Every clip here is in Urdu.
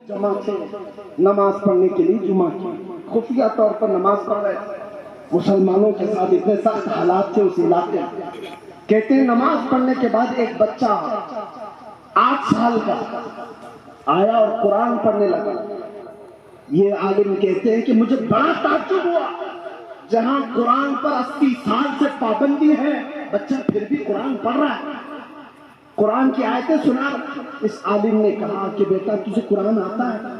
جماعت سے نماز پڑھنے کے لیے جمعہ کی خفیہ طور پر نماز پڑھ رہے تھے. مسلمانوں کے ساتھ اتنے سخت حالات تھے اس علاقے میں. کہتے ہیں نماز پڑھنے کے بعد ایک بچہ 8 سال کا آیا اور قرآن پڑھنے لگا. یہ عالم کہتے ہیں کہ مجھے بڑا تعجب ہوا، جہاں قرآن پر 80 سال سے پابندی ہے بچہ پھر بھی قرآن پڑھ رہا ہے، قرآن کی آیتیں سنا. اس عالم نے کہا کہ بیٹا تجھے قرآن آتا ہے؟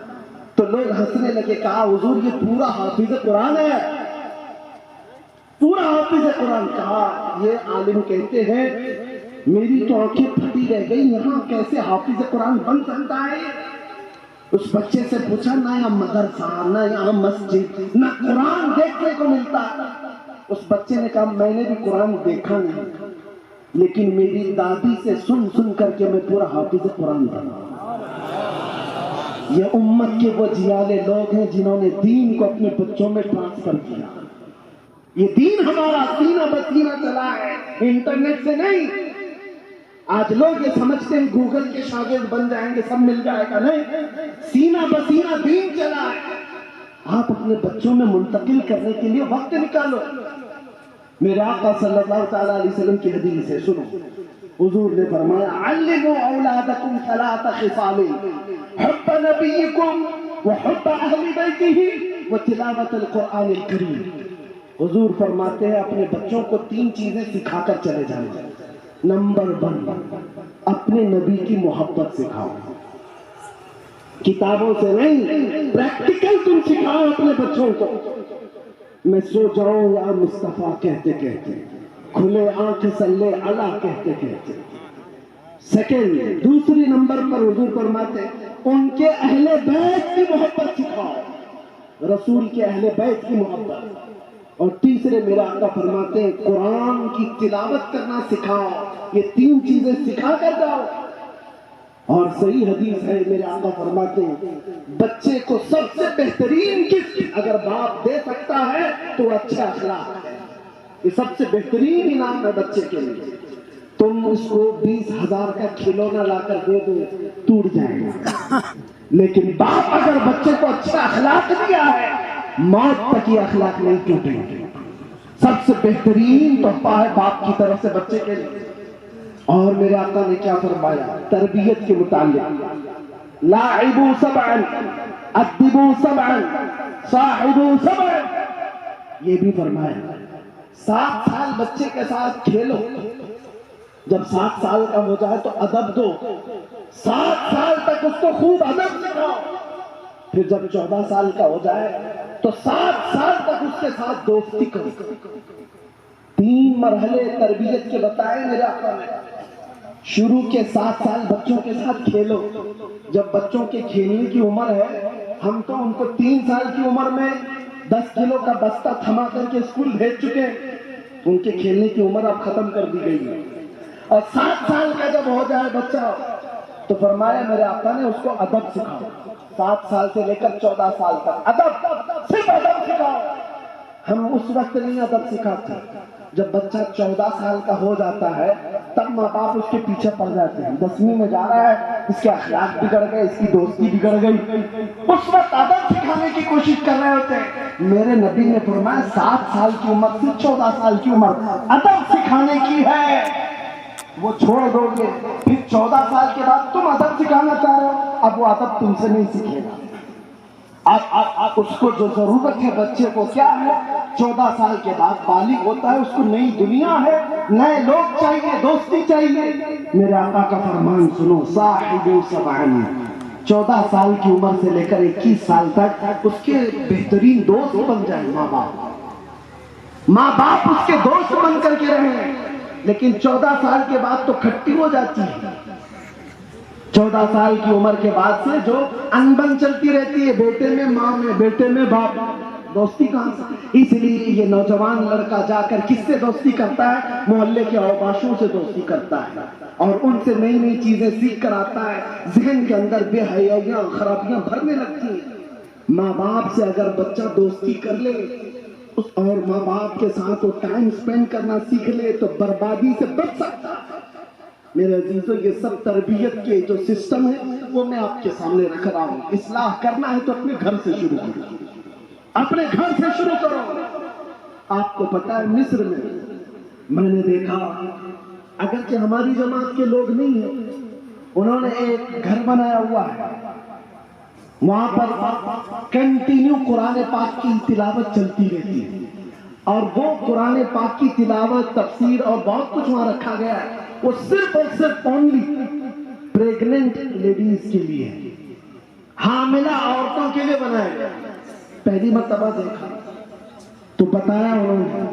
تو لوگ ہنسنے لگے. کہا حضور یہ پورا حافظ قرآن ہے، پورا حافظ قرآن. کہا یہ عالم کہتے ہیں میری تو آنکھیں پھٹی رہ گئی، یہاں کیسے حافظ قرآن بن سکتا ہے؟ اس بچے سے پوچھا نہ یہاں مدرسہ نہ یہاں مسجد نہ قرآن دیکھنے کو ملتا. اس بچے نے کہا میں نے بھی قرآن دیکھا نہیں، لیکن میری دادی سے سن سن کر کے میں پورا حافظ قرآن بنا. یہ امت کے وہ جیالے لوگ ہیں جنہوں نے دین کو اپنے بچوں میں ٹرانسفر کیا. یہ دین ہمارا سینہ بسینہ چلا ہے، انٹرنیٹ سے نہیں. آج لوگ یہ سمجھتے ہیں گوگل کے شاگرد بن جائیں گے سب مل جائے گا. نہیں، سینہ بسینہ دین چلا ہے. آپ اپنے بچوں میں منتقل کرنے کے لیے وقت نکالو. میرے آقا صلی اللہ تعالیٰ علیہ وسلم کی حدیث ہے، سنو. حضور نے فرمایا علموا اولادکم 3 خصال حب نبیکم وحب اہل بیتہ وتلاوت القرآن الکریم. حضور فرماتے ہیں اپنے بچوں کو 3 چیزیں سکھا کر چلے جانا. نمبر 1 اپنے نبی کی محبت سکھاؤ، کتابوں سے نہیں، پریکٹیکل تم سکھاؤ اپنے بچوں کو. میں سو جاؤں یا مصطفیٰ کہتے کہتے، کھلے آنکھ صلی علی کہتے کہتے. سیکنڈ، دوسری نمبر پر حضور فرماتے ان کے اہل بیت کی محبت سکھاؤ، رسول کے اہل بیت کی محبت. اور تیسرے میرے آقا فرماتے ہیں قرآن کی تلاوت کرنا سکھاؤ. یہ 3 چیزیں سکھا کر جاؤ. اور صحیح حدیث ہے، میرے آقا فرماتے ہیں بچے کو سب سے بہترین گفٹ اگر باپ دے سکتا ہے تو اچھا اخلاق ہے. یہ سب سے بہترین انعام ہے بچے کے لیے. تم اس کو 20,000 کا کھلونا لا کر دے دو ٹوٹ جائے گا، لیکن باپ اگر بچے کو اچھا اخلاق دیا ہے موت تک یہ اخلاق نہیں ٹوٹے گی. سب سے بہترین تحفہ ہے باپ کی طرف سے بچے کے لیے. اور میرے آقا نے کیا فرمایا تربیت کے متعلق؟ لاعبوا 7 ادبوا 7 صاحبوا 7. یہ بھی فرمایا 7 سال بچے کے ساتھ کھیلو، جب 7 سال کا ہو جائے تو ادب دو، 7 سال تک اس کو خوب ادب سکھاؤ. پھر جب 14 سال کا ہو جائے تو 7 سال تک اس کے ساتھ دوستی کرو. 3 مرحلے تربیت کے بتائے میرے آقا نے. شروع کے 7 سال بچوں کے ساتھ کھیلو. جب بچوں کے کھیلنے کی عمر ہے، ہم تو ان کو 3 سال کی عمر میں 10 کلو کا بستہ تھما کر کے اسکول بھیج چکے ہیں. ان کے کھیلنے کی عمر اب ختم کر دی گئی ہے. اور 7 سال کا جب ہو جائے بچہ تو فرمایا میرے آقا نے اس کو ادب سکھاؤ. 7 سال سے لے کر 14 سال تک ادب، صرف ادب سکھاؤ. ہم اس وقت نہیں ادب سکھاتے، جب بچہ 14 سال کا ہو جاتا ہے تب ماں باپ اس کے پیچھے پڑ جاتے ہیں. 10ویں میں جا رہا ہے، اس کے اخلاق بگڑ گئے، اس کی دوستی بگڑ گئی، اس وقت ادب سکھانے کی کوشش کر رہے ہوتے ہیں. میرے نبی نے فرمایا 7 سال کی عمر سے 14 سال کی عمر ادب سکھانے کی ہے، وہ چھوڑ دو گے. پھر 14 سال کے بعد تم ادب سکھانا چاہ رہے ہو، اب وہ ادب تم سے نہیں سیکھے گا. اب اس کو جو ضرورت ہے بچے کو کیا ہے؟ 14 سال کے بعد بالغ ہوتا ہے، اس کو نئی دنیا ہے، نئے لوگ چاہیے، دوستی چاہیے. میرے آقا کا فرمان سنو صاحبوا 7. 14 سال کی عمر سے لے کر 21 سال تک اس کے بہترین دوست بن جائیں. ماں باپ اس کے دوست بن کر کے رہیں. لیکن 14 سال کے بعد تو کھٹی ہو جاتی ہے. 14 سال کی عمر کے بعد سے جو انبن چلتی رہتی ہے، بیٹے میں ماں میں، بیٹے میں باپ، دوستی کہاں سے؟ اس لیے یہ نوجوان لڑکا جا کر کس سے دوستی کرتا ہے؟ محلے کے اوباشوں سے دوستی کرتا ہے اور ان سے نئی نئی چیزیں سیکھ کر آتا ہے. ذہن کے اندر بے حیائیاں خرابیاں بھرنے لگتی ہیں. ماں باپ سے اگر بچہ دوستی کر لے اور ماں باپ کے ساتھ وہ ٹائم سپینڈ کرنا سیکھ لے تو بربادی سے بچ سکتا ہے. میرے عزیزوں یہ سب تربیت کے جو سسٹم ہے وہ میں آپ کے سامنے رکھ رہا ہوں. اصلاح کرنا ہے تو اپنے گھر سے شروع کرو, اپنے گھر سے شروع کرو. آپ کو پتا ہے مصر میں نے دیکھا, اگرچہ ہماری جماعت کے لوگ نہیں ہیں, انہوں نے ایک گھر بنایا ہوا ہے, وہاں پر کنٹینیو قرآن پاک کی تلاوت چلتی رہتی ہے, اور وہ قرآن پاک کی تلاوت, تفسیر اور بہت کچھ وہاں رکھا گیا ہے. وہ صرف اور صرف اونلی پریگننٹ لیڈیز کے لیے, حاملہ عورتوں کے لیے بنایا گیا. پہلی مرتبہ دیکھا تو بتایا انہوں نے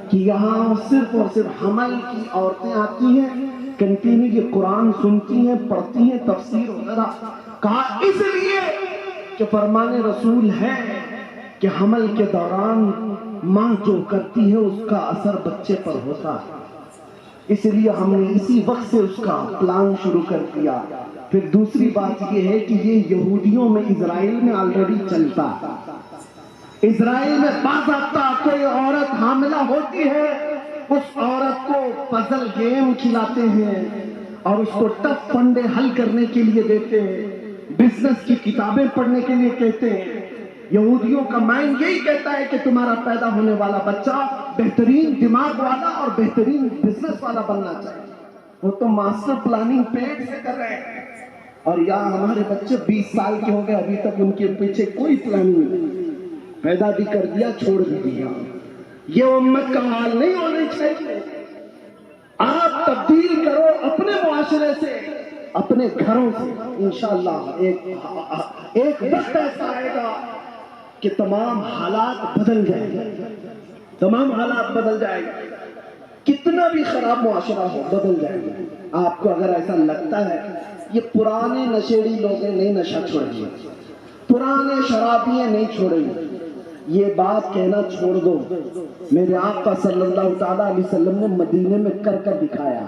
کہ یہاں صرف اور صرف حمل کی عورتیں آتی ہیں, کنٹینیو یہ قرآن سنتی ہیں, پڑھتی ہیں, تفسیر وغیرہ. کہا اس لیے کہ فرمان رسول ہے کہ حمل کے دوران ماں جو کرتی ہے اس کا اثر بچے پر ہوتا ہے, اس لیے ہم نے اسی وقت سے اس کا پلان شروع کر دیا. پھر دوسری بات یہ ہے کہ یہ یہودیوں میں اسرائیل میں آلریڈی چلتا ہے. اسرائیل میں باضابطہ کوئی عورت حاملہ ہوتی ہے, اس عورت کو پزل گیم کھلاتے ہیں اور اس کو ٹف فنڈے حل کرنے کے لیے دیتے ہیں, بزنس کی کتابیں پڑھنے کے لیے کہتے ہیں. یہودیوں کا مائنڈ یہی کہتا ہے کہ تمہارا پیدا ہونے والا بچہ بہترین دماغ والا اور بہترین بزنس والا بننا چاہیے. وہ تو ماسٹر پلاننگ پیٹ سے کر رہے ہیں, اور یہاں ہمارے بچے 20 سال کے ہو گئے, ابھی تک ان کے پیچھے کوئی پلاننگ نہیں. پیدا بھی کر دیا, چھوڑ بھی دیا. یہ امت کا حال نہیں ہونا چاہیے. آپ تبدیل کرو اپنے معاشرے سے, اپنے گھروں سے. انشاءاللہ ایک وقت ایسا آئے گا کہ تمام حالات بدل جائیں گے, تمام حالات بدل جائیں گے. کتنا بھی خراب معاشرہ ہو بدل جائے گا. آپ کو اگر ایسا لگتا ہے یہ پرانے نشیڑی لوگ نہیں نشہ چھوڑیں گے, پرانے شرابی نہیں چھوڑیں گے, یہ بات کہنا چھوڑ دو. میرے آقا صلی اللہ تعالیٰ علیہ وسلم نے مدینے میں کر کر دکھایا.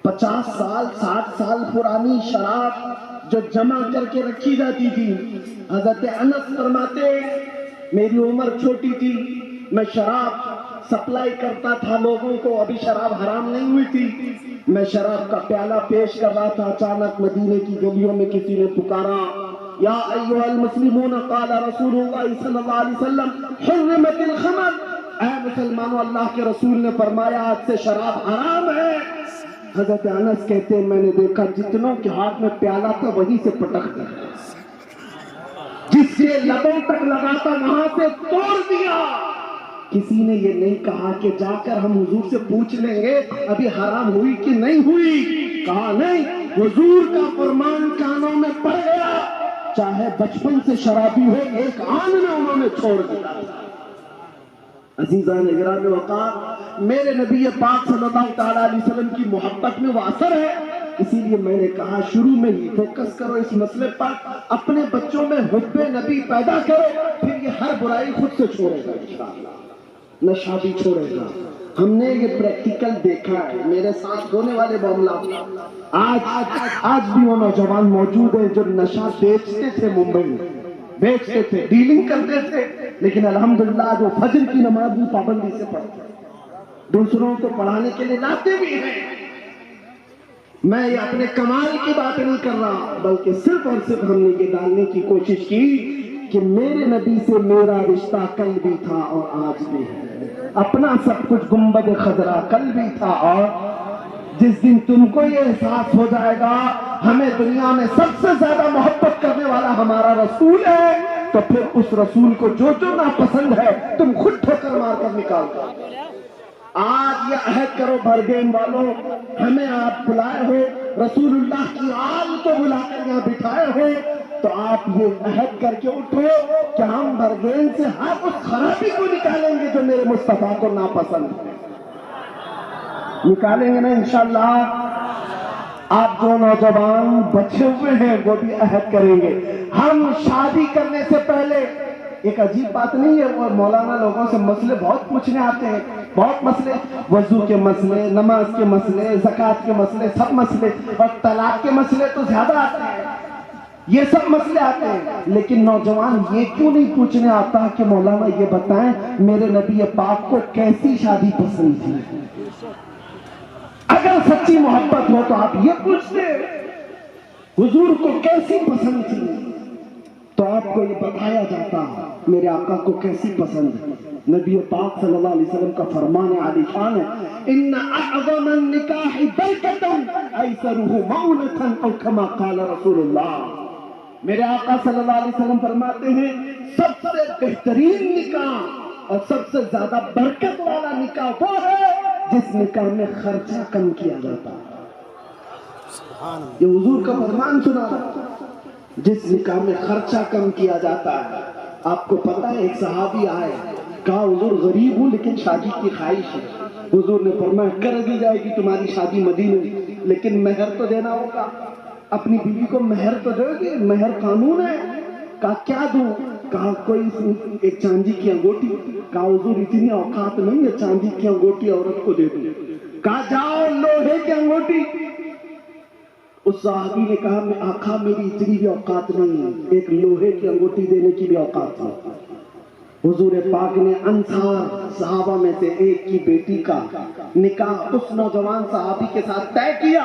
50 سال 60 سال پرانی شراب جو جمع کر کے رکھی جاتی تھی. حضرت انس فرماتے میری عمر چھوٹی تھی, میں شراب سپلائی کرتا تھا لوگوں کو, ابھی شراب حرام نہیں ہوئی تھی. میں شراب کا پیالہ پیش کر رہا تھا, اچانک مدینے کی گلیوں میں کسی نے پکارا, یا ایھا المسلمون قال رسول اللہ صلی اللہ علیہ وسلم حرمت الخمر. اے مسلمانوں, اللہ کے رسول نے فرمایا آج سے شراب حرام ہے. حضرت انس کہتے ہیں میں نے دیکھا جتنوں کے ہاتھ میں پیالہ تھا وہیں سے پٹک دیا, جس سے لبوں تک لگا تھا وہاں سے توڑ دیا. کسی نے یہ نہیں کہا کہ جا کر ہم حضور سے پوچھ لیں گے ابھی حرام ہوئی کہ نہیں ہوئی. کہا نہیں, حضور کا فرمان کانوں میں پڑ گیا, چاہے بچپن سے شرابی ہو, ایک آن میں انہوں نے چھوڑ دیا. عزیزان گرامی وقار, میرے نبی پاک صلی اللہ تعالیٰ علیہ وسلم کی محبت میں وہ اثر ہے. اسی لیے میں نے کہا شروع میں ہی فوکس کرو اس مسئلے پر, اپنے بچوں میں حب نبی پیدا کرو, پھر یہ ہر برائی خود سے چھوڑے گا انشاءاللہ, نشہ بھی چھوڑے گا. ہم نے یہ پریکٹیکل دیکھا ہے, میرے ساتھ ہونے والے معاملہ. آج بھی وہ نوجوان موجود ہیں جو نشہ بیچتے تھے, ممبئی میں بیچتے تھے, ڈیلنگ کرتے تھے, لیکن الحمدللہ جو فجر کی نماز بھی پابندی سے پڑھتے, دوسروں کو پڑھانے کے لیے لاتے بھی ہیں. میں یہ اپنے کمال کی بات نہیں کر رہا, بلکہ صرف اور صرف ہم نے یہ ڈالنے کی کوشش کی کہ میرے نبی سے میرا رشتہ کل بھی تھا اور آج بھی ہے. اپنا سب کچھ گنبد خضرا کل بھی تھا, اور جس دن تم کو یہ احساس ہو جائے گا ہمیں دنیا میں سب سے زیادہ محبت کرنے والا ہمارا رسول ہے, تو پھر اس رسول کو جو جو ناپسند ہے تم خود ٹھوکر مار کر نکال دو. آج یہ عہد کرو بھرگین والوں, ہمیں آپ بلائے ہو, رسول اللہ کی آل کو بلا کر یہاں بٹھائے ہو, تو آپ یہ عہد کر کے اٹھو کہ ہم بھرگین سے ہر اس خرابی کو نکالیں گے جو میرے مصطفیٰ کو ناپسند ہے. نکالیں گے نا انشاءاللہ. آپ جو نوجوان بچے ہوئے ہیں وہ بھی عہد کریں گے. ہم شادی کرنے سے پہلے, ایک عجیب بات نہیں ہے, وہ مولانا لوگوں سے مسئلے بہت پوچھنے آتے ہیں, بہت مسئلے, وضو کے مسئلے, نماز کے مسئلے, زکوٰۃ کے مسئلے, سب مسئلے, اور طلاق کے مسئلے تو زیادہ آتے ہیں, یہ سب مسئلے آتے ہیں. لیکن نوجوان یہ کیوں نہیں پوچھنے آتا کہ مولانا یہ بتائیں میرے نبی پاک کو کیسی شادی پسند تھی, اگر سچی محبت ہو تو آپ یہ پوچھتے حضور کو کیسی پسند تھی، تو آپ کو یہ بتایا جاتا میرے آقا کو کیسی پسند ہے۔ نبی پاک صلی اللہ علیہ وسلم کا فرمان عالی شان ہے، ان اعظم النکاح برکۃ ایسرہ مؤنۃ او کما قال رسول اللہ۔ میرے آقا صلی اللہ علیہ وسلم فرماتے ہیں سب سے بہترین نکاح اور سب سے زیادہ برکت والا نکاح وہ ہے جس نکاح میں خرچہ کم کیا جاتا ہے۔ یہ حضور کا فرمان سنا جس نکاح میں خرچہ کم کیا جاتا ہے۔ آپ کو پتا ہے ایک صحابی آئے، کہا حضور غریب ہوں لیکن شادی کی خواہش ہے۔ حضور نے فرمایا کر دی جائے گی تمہاری شادی مدینے، لیکن مہر تو دینا ہوگا، اپنی بیوی کو مہر تو دو گے، مہر قانون ہے۔ کہا کیا دوں؟ کہا کوئی ایک چاندی کی انگوٹھی۔ کہا حضور اتنی اوقات نہیں ہے چاندی کی انگوٹھی عورت کو دے دوں۔ کہا جاؤ لوہے کی انگوٹھی۔ اس صحابی نے کہا میں آقا میری اتنی بھی اوقات نہیں ہے، ایک لوہے کی انگوٹھی دینے کی بھی اوقات ہے۔ حضور پاک نے انصار صحابہ میں سے ایک کی بیٹی کا نکاح اس نوجوان صحابی کے ساتھ طے کیا،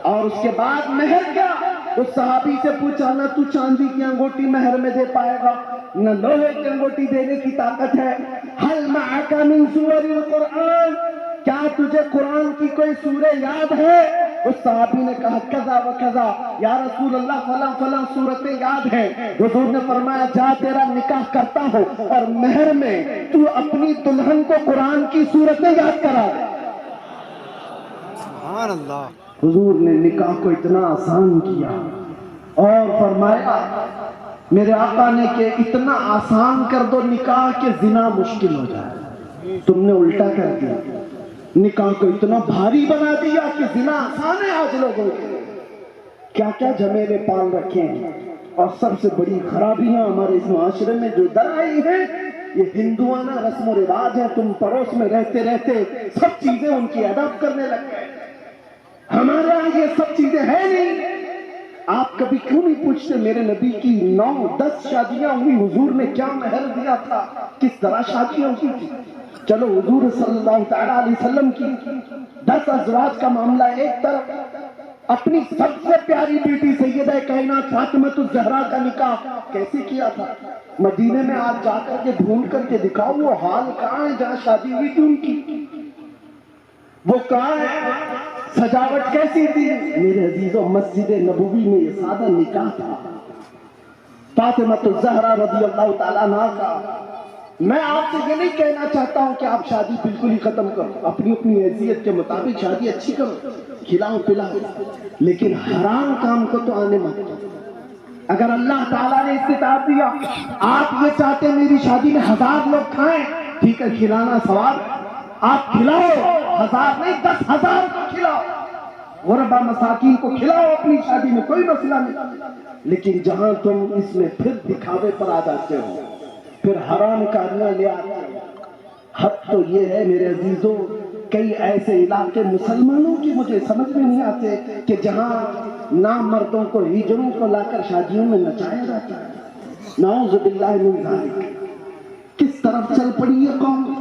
اور اس کے بعد مہر کیا۔ اس صحابی سے پوچھا نہ تو چاندی کی انگوٹھی مہر میں دے پائے گا، نہ لوہے کی انگوٹھی دینے کی طاقت ہے، هل معك من سور القرآن، کیا تجھے قرآن کی کوئی سورہ یاد ہے؟ اس صحابی نے کہا کذا و کذا یا رسول اللہ فلاں فلاں سورتیں یاد ہیں۔ حضور نے فرمایا جا تیرا نکاح کرتا ہو اور مہر میں تو اپنی دلہن کو قرآن کی سورتیں یاد کرا دے۔ سبحان اللہ۔ حضور نے نکاح کو اتنا آسان کیا اور فرمایا میرے آقا نے کہ اتنا آسان کر دو نکاح کہ زنا مشکل ہو جائے، تم نے الٹا کر دیا، نکاح کو اتنا بھاری بنا دیا کہ زنا آسان ہے۔ آج لوگوں کے کیا کیا جھمیلے پال رکھے ہیں، اور سب سے بڑی خرابیاں ہمارے اس معاشرے میں جو در آئی ہیں یہ ہندوانہ رسم و رواج ہے۔ تم پڑوس میں رہتے رہتے سب چیزیں ان کی اڈاپٹ کرنے لگ گئے، ہمارے یہاں یہ سب چیزیں ہیں نہیں۔ آپ کبھی کیوں نہیں پوچھتے میرے نبی کی 9-10 شادیاں ہوئی، حضور نے کیا مہر دیا تھا، کس طرح شادیاں ہوئی تھی؟ چلو حضور صلی اللہ تعالیٰ علیہ وسلم کی 10 ازواج کا معاملہ ایک طرف، اپنی سب سے پیاری بیٹی سیدہ کائنات فاطمۃ الزہرا کا نکاح کیسے کیا تھا؟ مدینے میں آج جا کر کے ڈھونڈ کر کے دکھاؤ وہ حال کہاں ہے جہاں شادی ہوئی تھی ان کی، وہ کہاں ہے؟ سجاوٹ کیسی تھی؟ میرے عزیزوں مسجد نبوی میں یہ سادہ نکاح تھا فاطمۃ الزہرا رضی اللہ تعالیٰ عنہا کا۔ میں آپ سے یہ نہیں کہنا چاہتا ہوں کہ آپ شادی بالکل ہی ختم کرو، اپنی اپنی حیثیت کے مطابق شادی اچھی کرو، کھلاؤ پلاؤ، لیکن حرام کام کو تو آنے مت دو۔ اگر اللہ تعالیٰ نے استطاعت دیا، آپ یہ چاہتے میری شادی میں 1000 لوگ کھائیں، ٹھیک ہے کھلانا ثواب، آپ کھلاؤ، 1000 نہیں 10,000 کو کھلاؤ، غربا مساکین کو کھلاؤ اپنی شادی میں، کوئی مسئلہ نہیں۔ لیکن جہاں تم اس میں پھر دکھاوے پر آ جاتے ہو، پھر حرام کاریاں لے آتے ہیں، حد تو یہ ہے میرے عزیزوں کئی ایسے علاقے مسلمانوں کی مجھے سمجھ میں نہیں آتے کہ جہاں نامردوں کو ہجڑوں کو لا کر شادیوں میں نچایا جاتا ہے، نعوذ باللہ من ذالک۔ کس طرف چل پڑی یہ قوم؟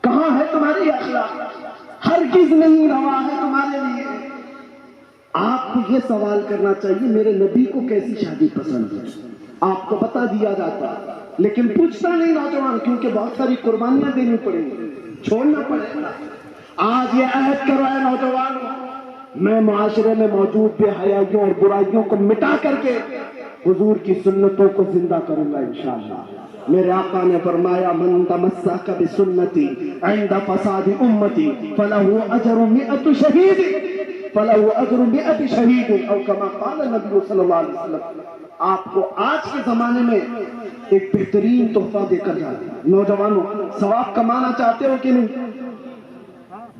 کہاں ہے تمہاری اخلاق؟ ہرگز نہیں روا ہے تمہارے لیے۔ آپ کو یہ سوال کرنا چاہیے میرے نبی کو کیسی شادی پسند ہے، آپ کو بتا دیا جاتا ہے، لیکن پوچھتا نہیں نوجوان، کیونکہ بہت ساری قربانیاں دینی پڑیں گی، چھوڑنا پڑے گا۔ آج یہ عہد کرو اے نوجوان، میں معاشرے میں موجود بے حیائیوں اور برائیوں کو مٹا کر کے حضور کی سنتوں کو زندہ کروں گا انشاءاللہ۔ میرے آقا نے فرمایا من تمسک بسنتی عند فساد امتی فلہ اجر 100 شہید، فلہ اجر 100 شہید، او کما قال نبی صلی اللہ علیہ وسلم۔ آپ کو آج کے زمانے میں ایک بہترین تحفہ دے کر جاتے ہیں۔ نوجوانوں ثواب کمانا چاہتے ہو کہ نہیں؟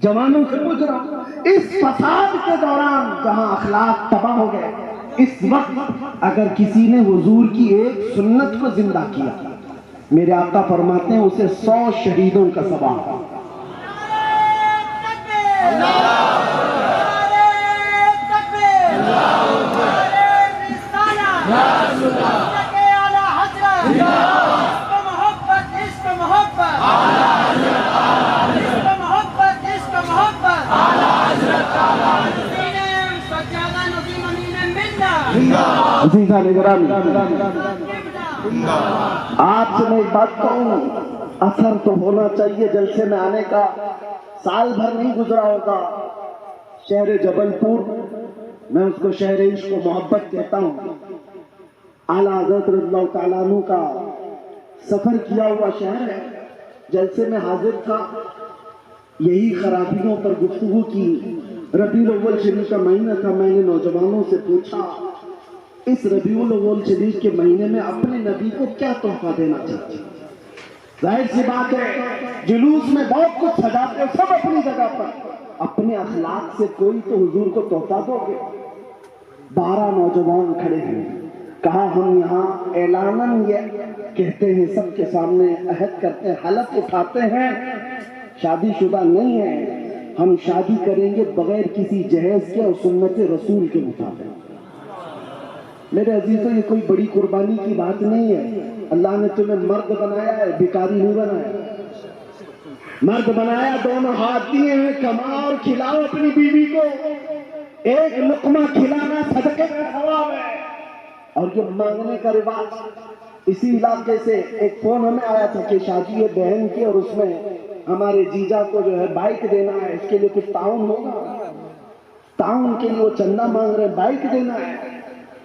جوانوں سے پوچھ رہا ہوں، اس فساد کے دوران جہاں اخلاق تباہ ہو گئے، اس وقت اگر کسی نے حضور کی ایک سنت کو زندہ کیا، میرے آقا فرماتے ہیں اسے 100 شہیدوں کا ثواب۔ عزیزہ نگرامی، آپ سے میں ایک بات کہوں، اثر تو ہونا چاہیے جلسے میں آنے کا، سال بھر نہیں گزرا ہوگا۔ شہر جبل پور، میں اس کو شہر عشق و محبت کہتا ہوں، اعلیٰ حضرت رضی اللہ تعالیٰ عنہ کا سفر کیا ہوا شہر ہے۔ جلسے میں حاضر تھا، یہی خرابیوں پر گفتگو کی۔ ربیع الاول شریف کا مہینہ تھا، میں نے نوجوانوں سے پوچھا اس ربیع الاول شریف کے مہینے میں اپنے نبی کو کیا تحفہ دینا چاہتے ہیں؟ ظاہر سی بات ہے، جلوس میں بہت کچھ سجاتے ہیں، سب اپنی جگہ پر، اپنے اخلاق سے کوئی تو حضور کو تحفہ دو گے۔ 12 نوجوان کھڑے ہیں، کہا ہم یہاں اعلاناً یہ کہتے ہیں، سب کے سامنے عہد کرتے ہیں، حلف اٹھاتے ہیں، شادی شدہ نہیں ہے، ہم شادی کریں گے بغیر کسی جہیز کے اور سنت رسول کے مطابق۔ میرے عزیزوں، یہ کوئی بڑی قربانی کی بات نہیں ہے۔ اللہ نے تمہیں مرد بنایا ہے، بیکاری نہیں بنایا۔ مرد بنایا، دونوں ہاتھ دیے ہیں، کماؤ اور کھلاؤ اپنی بیوی کو، ایک لقمہ کھلانا صدقے کا ثواب ہے۔ اور یہ مانگنے کا رواج، اسی علاقے سے ایک فون ہمیں آیا تھا کہ شادی ہے بہن کی، اور اس میں ہمارے جیجا کو جو ہے بائک دینا ہے، اس کے لیے کچھ تعاون ہوگا۔ تعاون کے لیے وہ چندہ مانگ رہے، بائک دینا ہے۔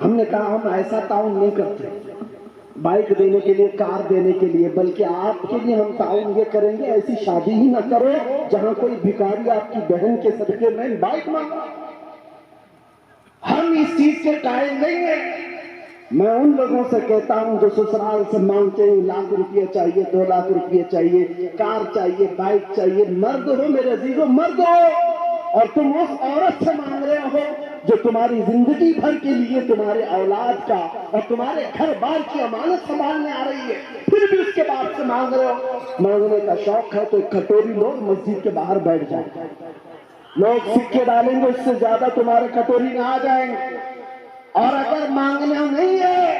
ہم نے کہا ہم ایسا تعاون نہیں کرتے، بائک دینے کے لیے، کار دینے کے لیے، بلکہ آپ کے لیے ہم تعاون یہ کریں گے، ایسی شادی ہی نہ کرو جہاں کوئی بھکاری آپ کی بہن کے صدقے میں بائک مانگا۔ ہم اس چیز کے قائل نہیں ہیں۔ میں ان لوگوں سے کہتا ہوں جو سسرال سے مانگتے ہیں 1 لاکھ روپیہ چاہیے، 2 لاکھ روپیہ چاہیے، کار چاہیے، بائک چاہیے، مرد ہو میرے عزیزوں، مرد ہو، اور تم اس عورت سے مانگ رہے ہو جو تمہاری زندگی بھر کے لیے تمہارے اولاد کا اور تمہارے گھر بار کی امانت سنبھالنے آ رہی ہے، پھر بھی اس کے باپ سے مانگ رہے ہو۔ مانگنے کا شوق ہے تو ایک کٹوری لو، مسجد کے باہر بیٹھ جائے، لوگ سکے ڈالیں گے، اس سے زیادہ تمہارے کٹوری میں آ جائیں گے۔ اور اگر مانگنا نہیں ہے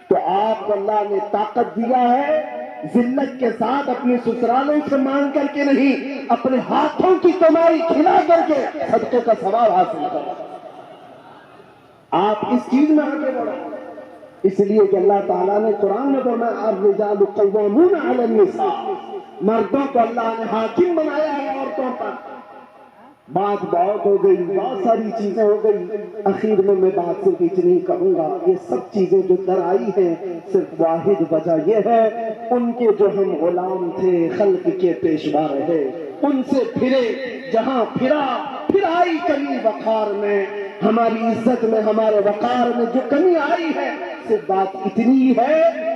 تو آپ کو اللہ نے طاقت دیا ہے، ذلت کے ساتھ اپنے سسرالوں سے مانگ کر کے نہیں، اپنے ہاتھوں کی کمائی کھلا کر کے صدقے کا ثواب حاصل کرو۔ آپ اس چیز میں آگے بڑھو، اس لیے کہ اللہ تعالیٰ نے قرآن میں فرمایا الرجال قوامون علی النساء، مردوں کو اللہ نے حاکم بنایا ہے عورتوں پر۔ بات بہت ہو گئی، بہت ساری چیزیں ہو گئی، اخیر میں بات صرف اتنی کہوں گا، یہ سب چیزیں جو در آئی ہیں صرف واحد وجہ یہ ہے، ان کے جو ہم غلام تھے، خلق کے پیشوا رہے، ان سے پھرے، جہاں پھرا پھر آئی کمی وقار میں، ہماری عزت میں، ہمارے وقار میں جو کمی آئی ہے، صرف بات اتنی ہے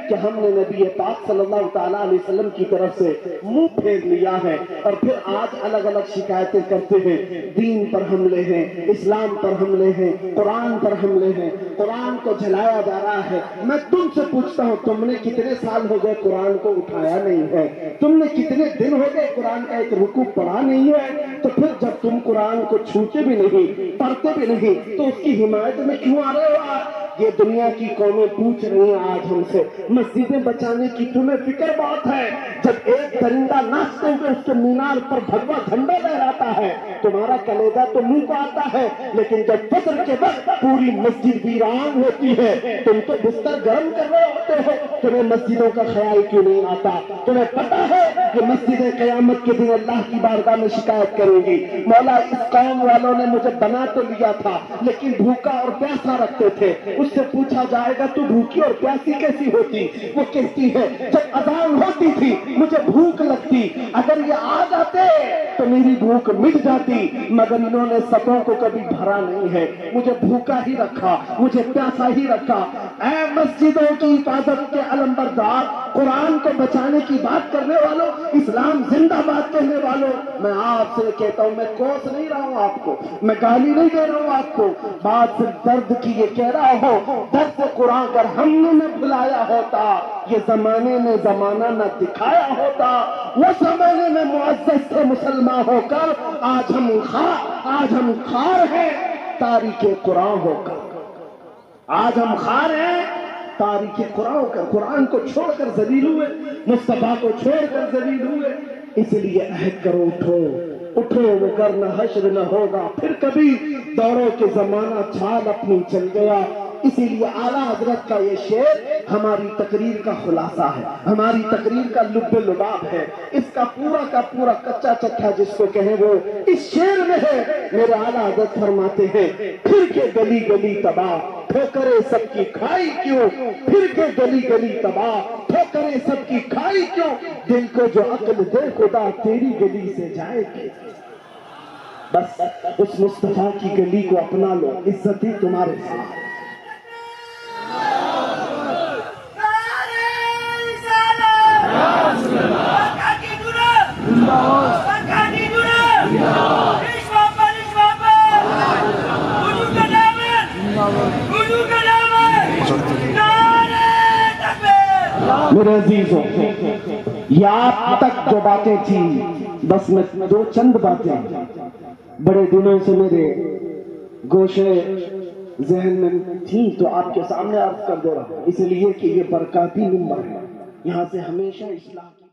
کہ ہم نے نبی پاک صلی اللہ تعالیٰ علیہ وسلم کی طرف سے منہ پھیر لیا ہے، اور پھر آج الگ الگ شکایتیں کرتے ہیں، دین پر حملے ہیں، اسلام پر حملے ہیں، قرآن پر حملے ہیں، قرآن کو جھلایا جا رہا ہے۔ میں تم سے پوچھتا ہوں، تم نے کتنے سال ہو گئے قرآن کو اٹھایا نہیں ہے؟ تم نے کتنے دن ہو گئے قرآن کا ایک رکوع پڑھا نہیں ہے؟ تو پھر جب تم قرآن کو چھوتے بھی نہیں، پڑھتے بھی نہیں، تو اس کی حمایت میں کیوں آ رہے ہو؟ یہ دنیا کی قومیں پوچھ رہی ہیں آج ہم سے، مسجدیں بچانے کی تمہیں فکر بہت ہے، جب ایک درندہ ناچتے ہوئے اس کے مینار پر بھگوا جھنڈا لہراتا ہے، تمہارا کلیجہ تو منہ کو آتا ہے، لیکن جب فجر کے وقت پوری مسجد ویران ہوتی ہے، تم تو بستر گرم کر رہے ہوتے ہو، تمہیں مسجدوں کا خیال کیوں نہیں آتا؟ تمہیں پتا ہے کہ مسجدیں قیامت کے دن اللہ کی بارگاہ میں شکایت کریں گی، مولا اس قوم والوں نے مجھے بنا تو لیا تھا لیکن بھوکا اور پیاسا رکھتے تھے، اس سے پوچھا جائے گا تو بھوکی اور پیاسی کیسی ہوتی؟ وہ کہتی ہے جب اذان ہوتی تھی مجھے بھوک لگتی، اگر یہ آ جاتے تو میری بھوک مٹ جاتی، مگر انہوں نے سبوں کو کبھی بھرا نہیں ہے، مجھے بھوکا ہی رکھا، مجھے پیاسا ہی رکھا۔ اے مسجدوں کی حفاظت کے علمبردار، قرآن کو بچانے کی بات کرنے والوں، اسلام زندہ باد کہنے والوں، میں آپ سے کہتا ہوں، میں کوس نہیں رہا ہوں آپ کو، میں گالی نہیں دے رہا ہوں آپ کو، بات صرف درد کی یہ کہہ رہا ہوں، درد قرآن اگر ہم نے نہ بلایا ہوتا، یہ زمانے نے زمانہ نہ دکھایا ہوتا، وہ زمانے میں معزز تھے مسلمان ہو کر، آج ہم خار ہیں تاریخ قرآن ہو کر، آج ہم خار ہیں تاریخ قرآن ہو کر، قرآن کو چھوڑ کر ذلیل ہوئے، مصطفیٰ کو چھوڑ کر ذلیل ہوئے۔ اس لیے عہد کرو، اٹھو وگرنہ حشر نہ ہوگا پھر کبھی، دوڑو کہ زمانہ چھال اپنی چل گیا، اسی لیے اعلیٰ حضرت کا یہ شعر ہماری تقریر کا خلاصہ ہے، ہماری تقریر کا لب لباب ہے، اس کا پورا کچا چکھا جس کو کہیں وہ اس شعر میں ہے۔ میرے اعلیٰ حضرت فرماتے ہیں پھر کے گلی گلی تباہ ٹھوکرے سب کی کھائی کیوں، پھر کے گلی گلی تباہ ٹھوکرے سب کی کھائی کیوں، دل کو جو عقل دے خدا تیری گلی سے جائے گی۔ بس اس مصطفیٰ کی گلی کو اپنا لو، عزتیں تمہارے ساتھ۔ میرے عزیزوں، یہ آپ تک جو باتیں تھیں، بس میں دو چند باتیں بڑے دنوں سے میرے گوشے ذہن میں تھیں تو آپ کے سامنے عرض کر دے رہا ہوں، اس لیے کہ یہ برکاتی منبر ہے، یہاں سے ہمیشہ اصلاح